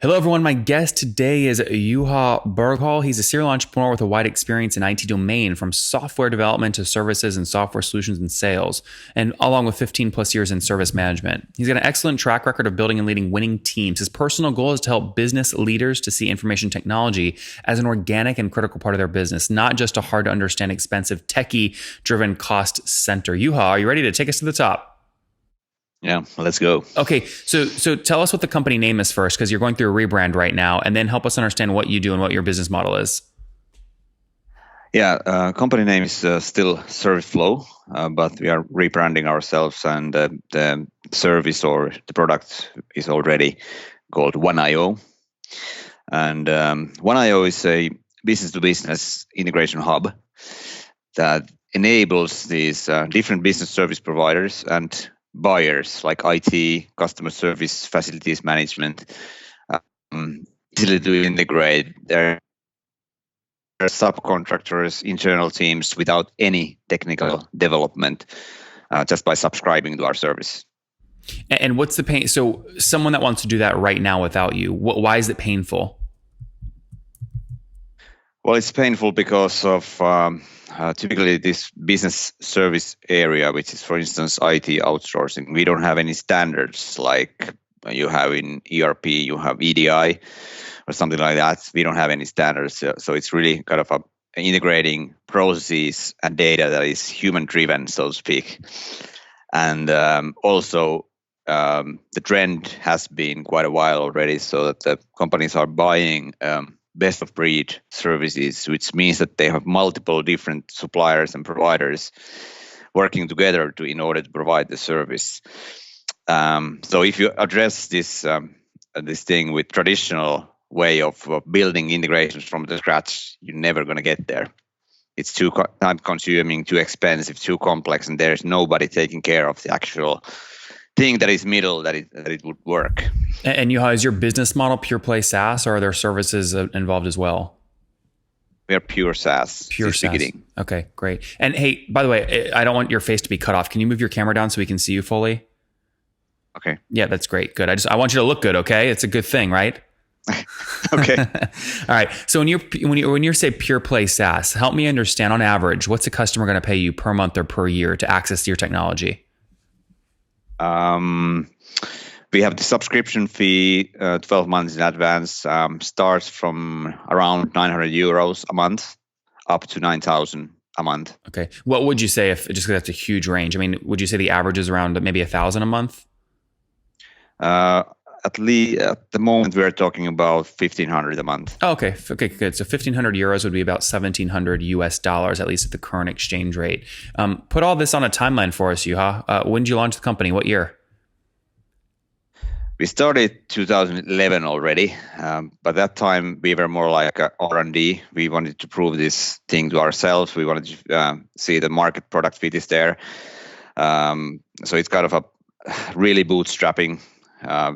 Hello, everyone. My guest today is Juha Berghall. He's a serial entrepreneur with a wide experience in IT domain, from software development to services and software solutions and sales, and along with 15 plus years in service management. He's got an excellent track record of building and leading winning teams. His personal goal is to help business leaders to see information technology as an organic and critical part of their business, not just a hard to understand, expensive, techie-driven cost center. Juha, are you ready to take us to the top? Yeah, let's go. Okay, so tell us what the company name is first, because you're going through a rebrand right now, and then help us understand what you do and what your business model is. Yeah, company name is still ServiceFlow, but we are rebranding ourselves, and the service or the product is already called oneio. And oneio is a business-to-business integration hub that enables these different business service providers and buyers like IT, customer service, facilities management, easily to integrate their subcontractors, internal teams without any technical development, just by subscribing to our service. And what's the pain? So someone that wants to do that right now without you, why is it painful? Well, it's painful because of typically this business service area, which is, for instance, IT outsourcing. We don't have any standards like you have in ERP, you have EDI or something like that. We don't have any standards. So it's really kind of integrating processes and data that is human-driven, so to speak. And also, the trend has been quite a while already, so that the companies are buying best of breed services, which means that they have multiple different suppliers and providers working together in order to provide the service. So if you address this thing with traditional way of building integrations from the scratch, you're never going to get there. It's too time consuming, too expensive, too complex, and there's nobody taking care of the actual thing that is middle that it would work. And Juha, is your business model pure play SaaS, or are there services involved as well? We are pure SaaS. Pure SaaS. Beginning. Okay, great. And hey, by the way, I don't want your face to be cut off. Can you move your camera down so we can see you fully? Okay. Yeah, that's great. Good. I want you to look good. Okay, it's a good thing, right? Okay. All right. So when you say pure play SaaS, help me understand. On average, what's a customer going to pay you per month or per year to access your technology? We have the subscription fee 12 months in advance, starts from around 900 euros a month up to 9,000 a month. Okay. What would you say if, just because that's a huge range, I mean, would you say the average is around maybe 1,000 a month? At least at the moment, we're talking about 1,500 a month. Oh, okay. Okay, good. So 1,500 euros would be about $1,700 US, at least at the current exchange rate. Put all this on a timeline for us, Juha. When did you launch the company? What year? We started 2011 already. By that time, we were more like R&D. We wanted to prove this thing to ourselves. We wanted to see the market product fit is there. So it's kind of a really bootstrapping.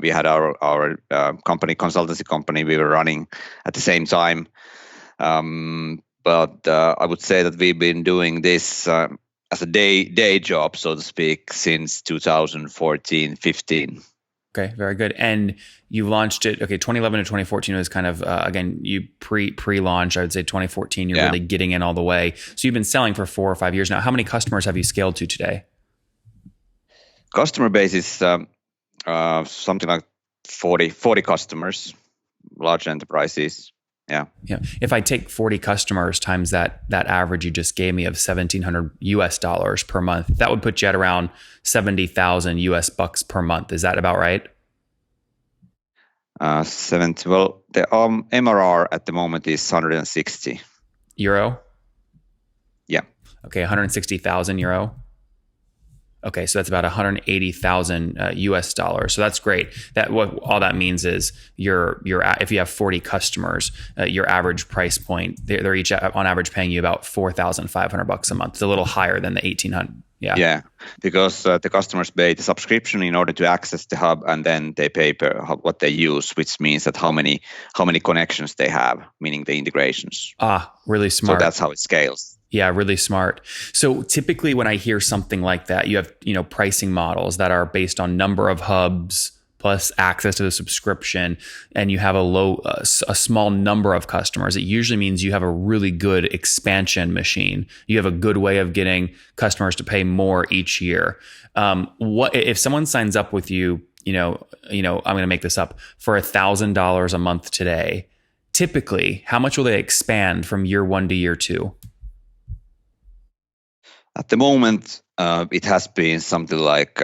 We had our company, consultancy company, we were running at the same time. But I would say that we've been doing this as a day job, so to speak, since 2014, 15. Okay, very good. And you launched it, 2011 to 2014 was kind of, again, you pre-launch, I would say 2014, you're really getting in all the way. So you've been selling for 4 or 5 years now. How many customers have you scaled to today? Customer base is something like 40 customers, large enterprises. Yeah. If I take 40 customers times that average you just gave me of $1,700 US per month, that would put you at around 70,000 US bucks per month. Is that about right? 70. Well, the MRR at the moment is 160 euro. Yeah. Okay, 160,000 euro. Okay, so that's about 180,000 US dollars. So that's great. That what all that means is your if you have 40 customers, your average price point, they're each on average paying you about $4,500 a month. It's a little higher than the 1,800. Yeah, because the customers pay the subscription in order to access the hub, and then they pay per what they use, which means that how many connections they have, meaning the integrations. Really smart. So that's how it scales. Yeah, really smart. So typically when I hear something like that, you have, pricing models that are based on number of hubs plus access to the subscription, and you have a small number of customers, it usually means you have a really good expansion machine. You have a good way of getting customers to pay more each year. What if someone signs up with you? I'm going to make this up, for $1,000 a month today. Typically, how much will they expand from year 1 to year 2? At the moment, it has been something like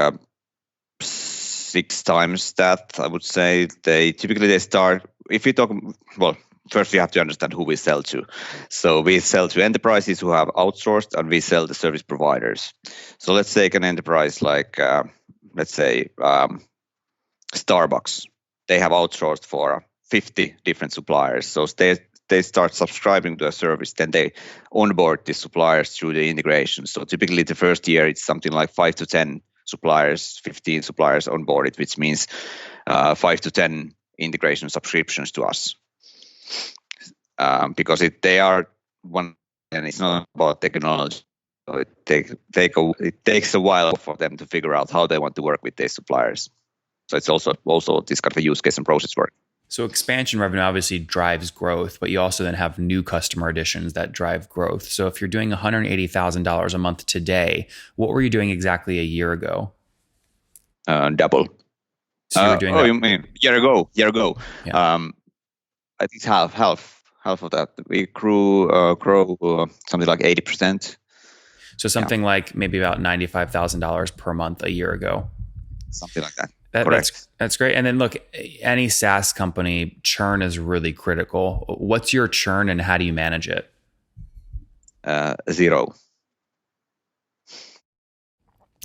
6 times that, I would say. They start, if you talk, well, first we have to understand who we sell to. So we sell to enterprises who have outsourced, and we sell to service providers. So let's take an enterprise like, let's say, Starbucks. They have outsourced for 50 different suppliers. So they start subscribing to a service, then they onboard the suppliers through the integration. So typically the first year it's something like 5 to 10 suppliers, 15 suppliers onboarded, which means 5 to 10 integration subscriptions to us. Because they are one, and it's not about technology. So it takes a while for them to figure out how they want to work with their suppliers. So it's also this kind of a use case and process work. So expansion revenue obviously drives growth, but you also then have new customer additions that drive growth. So if you're doing $180,000 a month today, what were you doing exactly a year ago? Double. So you were doing you mean year ago? Yeah. I think half of that. We grow something like 80%. So something like maybe about $95,000 per month a year ago. Something like that. That's great. And then look, any SaaS company, churn is really critical. What's your churn and how do you manage it? 0.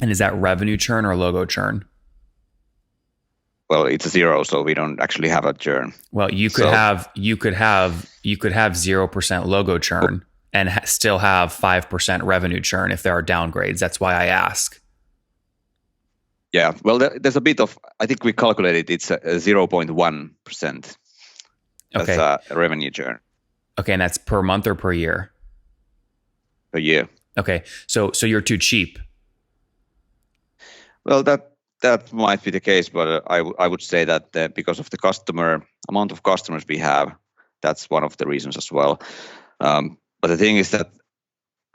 And is that revenue churn or logo churn? Well, it's 0, so we don't actually have a churn. Well, you could have 0% logo churn and still have 5% revenue churn if there are downgrades. That's why I ask. Yeah, well, there's a bit of, I think we calculated it's a 0.1%. That's a revenue churn. Okay, and that's per month or per year? Per year. Okay, so you're too cheap. Well, that might be the case, but I would say that because of the amount of customers we have, that's one of the reasons as well. But the thing is that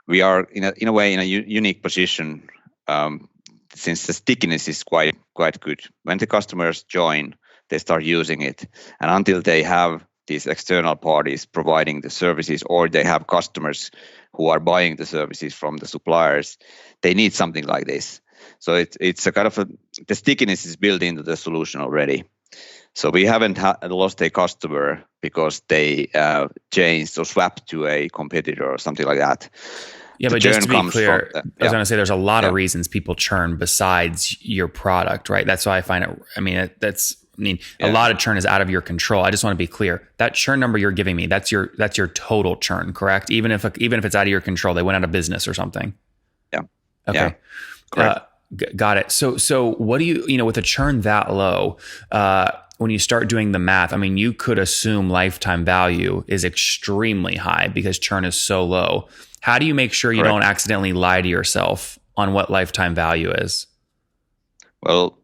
we are in a way in a unique position. Since the stickiness is quite good. When the customers join, they start using it. And until they have these external parties providing the services, or they have customers who are buying the services from the suppliers, they need something like this. So it's a kind of the stickiness is built into the solution already. So we haven't lost a customer because they changed or swapped to a competitor or something like that. Yeah, but just to be clear, I was going to say there's a lot of reasons people churn besides your product, right? That's why I find it. A lot of churn is out of your control. I just want to be clear. That churn number you're giving me, that's your total churn, correct? Even if it's out of your control, they went out of business or something. Yeah. Okay. Yeah. Got it. So what do you with a churn that low? When you start doing the math, you could assume lifetime value is extremely high because churn is so low. How do you make sure you don't accidentally lie to yourself on what lifetime value is? Well,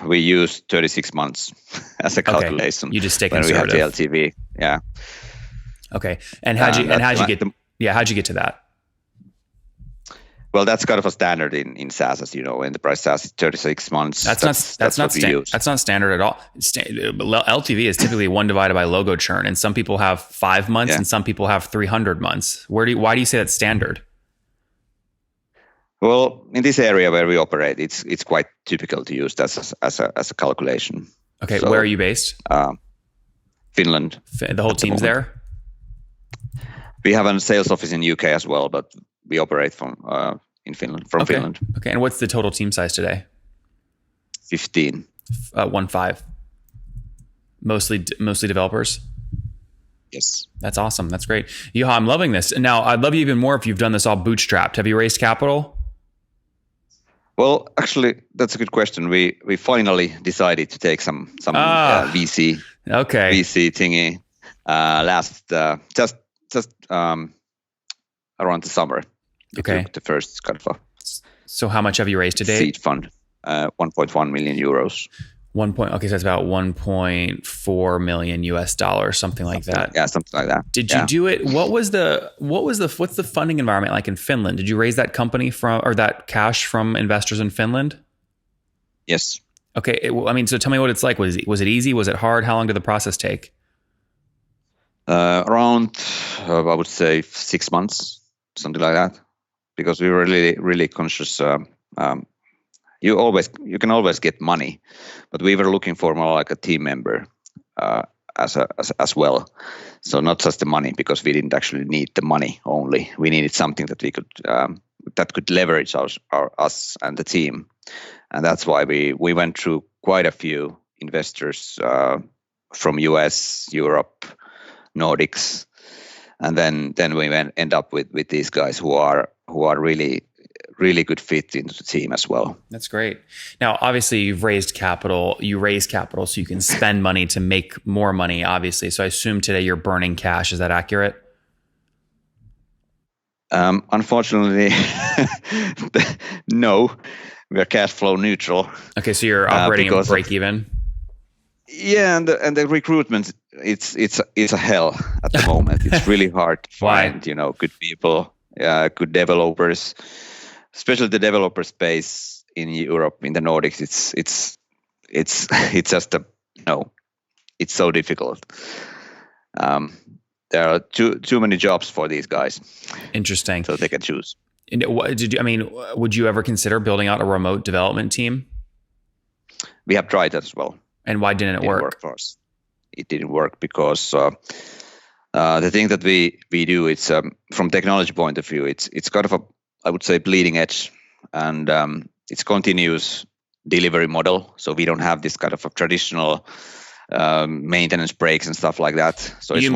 we use 36 months as a calculation. You just stay conservative. When we have the LTV. Yeah. Okay. And how'd you get to that? Well, that's kind of a standard in SaaS, as you know. Enterprise SaaS is 36 months. That's not standard at all. LTV is typically 1 divided by logo churn, and some people have 5 months, and some people have 300 months. Why do you say that's standard? Well, in this area where we operate, it's quite typical to use that as a calculation. Okay, so, where are you based? Finland. The whole team's there? We have a sales office in UK as well, but we operate from Finland. Finland. Okay, and what's the total team size today? 15. 15. Mostly developers? Yes. That's awesome. That's great. Juha, I'm loving this. Now, I'd love you even more if you've done this all bootstrapped. Have you raised capital? Well, actually, that's a good question. We finally decided to take some VC thingy last just around the summer. We took the first kind of So how much have you raised to date? Seed fund, 1.1 million euros. Okay, so it's about 1.4 million US dollars, something like that. Yeah, something like that. Did you do it? What's the funding environment like in Finland? Did you raise that company or that cash from investors in Finland? Yes. Okay, so tell me what it's like. Was it easy? Was it hard? How long did the process take? Around, I would say 6 months, something like that, because we were really, really conscious. You can always get money, but we were looking for more like a team member as well. So not just the money, because we didn't actually need the money only. We needed something that we could that could leverage us and the team, and that's why we went through quite a few investors from US, Europe, Nordics, and then we end up with these guys who are really good fit into the team as well. That's great. Now, obviously, you raise capital so you can spend money to make more money, obviously. So I assume today you're burning cash. Is that accurate? Unfortunately, no. We're cash flow neutral. Okay, so you're operating at break even? Yeah, and the recruitment, it's a hell at the moment. It's really hard to find, good people, good developers. Especially the developer space in Europe, in the Nordics, it's just it's so difficult. There are too many jobs for these guys. Interesting. So they can choose. And would you ever consider building out a remote development team? We have tried that as well. And why didn't it work? It didn't work for us. It didn't work because the thing that we do, it's from technology point of view, it's kind of I would say bleeding edge, and it's continuous delivery model. So we don't have this kind of a traditional maintenance breaks and stuff like that. So it's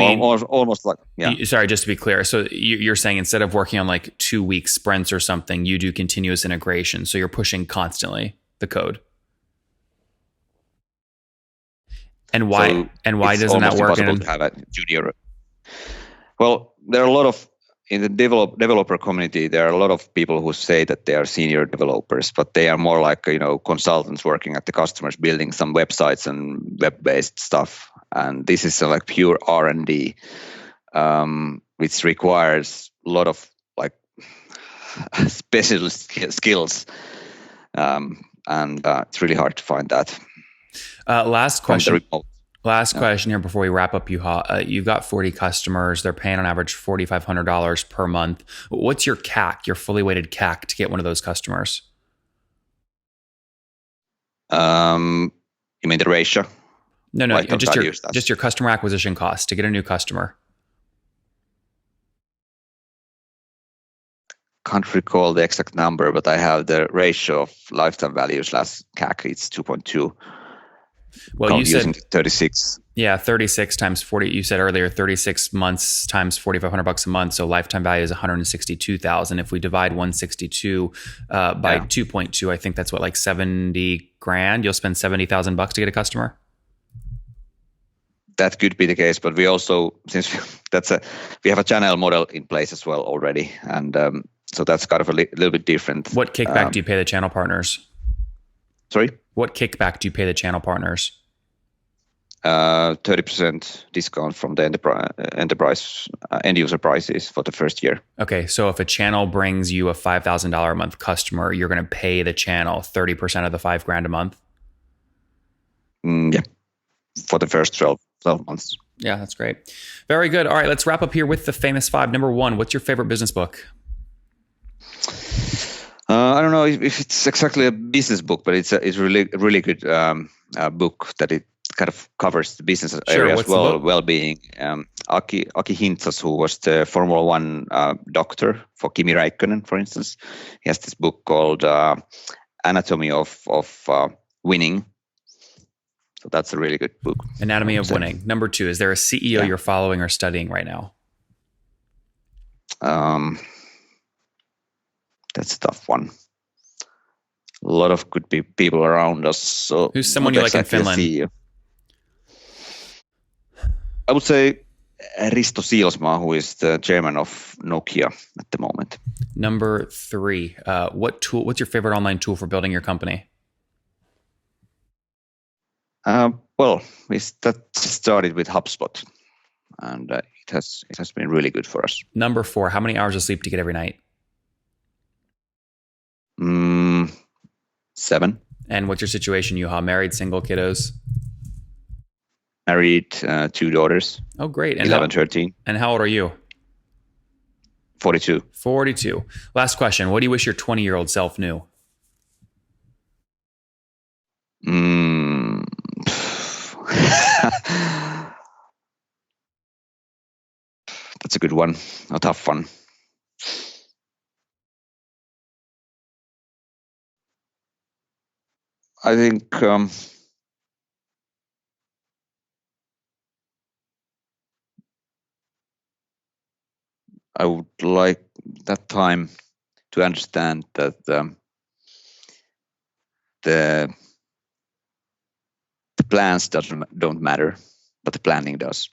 almost like, Sorry, just to be clear. So you're saying instead of working on like 2-week sprints or something, you do continuous integration. So you're pushing constantly the code. And why doesn't that work? To have a junior. Well, there are a lot of in the developer community. There are a lot of people who say that they are senior developers, but they are more like consultants working at the customers, building some websites and web-based stuff. And this is like pure R&D, which requires a lot of like specialist skills, and it's really hard to find that. Last question here before we wrap up, Juha. You've got 40 customers. They're paying on average $4,500 per month. What's your CAC, your fully weighted CAC, to get one of those customers? You mean the ratio? No. Just your customer acquisition cost to get a new customer. Can't recall the exact number, but I have the ratio of lifetime values last CAC. It's 2.2. Well, you said 36. Yeah, 36 times 40. You said earlier 36 months times $4,500 a month. So lifetime value is 162,000. If we divide 162 by 2.2, I think that's what, like 70 grand. You'll spend $70,000 to get a customer. That could be the case, but we also, since we have a channel model in place as well already, and so that's kind of a little bit different. What kickback do you pay the channel partners? Sorry? What kickback do you pay the channel partners? 30% discount from the enterprise end user prices for the first year. Okay, so if a channel brings you a $5,000 a month customer, you're going to pay the channel 30% of the $5,000 a month? Yeah, for the first 12 months. Yeah, that's great. Very good. All right, let's wrap up here with the famous 5. Number 1, what's your favorite business book? I don't know if it's exactly a business book, but it's a really good book that it kind of covers the business area as well, well-being. Aki Hintzas, who was the Formula One doctor for Kimi Räikkönen, for instance, he has this book called Anatomy of Winning. So that's a really good book. Anatomy of Winning. Number 2, is there a CEO you're following or studying right now? That's a tough one. A lot of good people around us. So who's someone you like in Finland? I would say Risto Siilsmaa, who is the chairman of Nokia at the moment. Number 3, what's your favorite online tool for building your company? Well, we started with HubSpot, and it has been really good for us. Number 4, how many hours of sleep do you get every night? 7. And what's your situation, Juha? Married, single, kiddos? Married, 2 daughters. Oh, great. And 11, 13. And how old are you? 42. 42. Last question. What do you wish your 20-year-old self knew? That's a good one. A tough one. I think I would like that time to understand that the plans don't matter, but the planning does.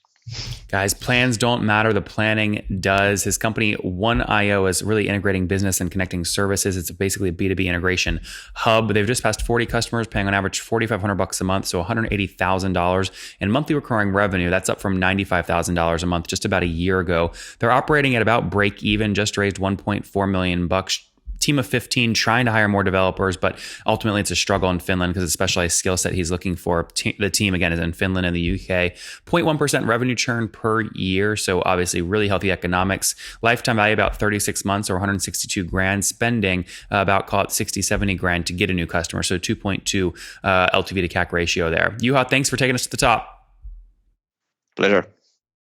Guys, plans don't matter. The planning does. His company, oneio, is really integrating business and connecting services. It's basically a B2B integration hub. They've just passed 40 customers, paying on average $4,500 a month, so $180,000 in monthly recurring revenue. That's up from $95,000 a month just about a year ago. They're operating at about break even. Just raised $1.4 million. Team of 15, trying to hire more developers, but ultimately it's a struggle in Finland because it's a specialized skill set he's looking for. The team, again, is in Finland and the UK. 0.1% revenue churn per year, so obviously really healthy economics. Lifetime value about 36 months or 162 grand. Spending about, call it 60, 70 grand to get a new customer, so 2.2 LTV to CAC ratio there. Juha, thanks for taking us to the top. Pleasure.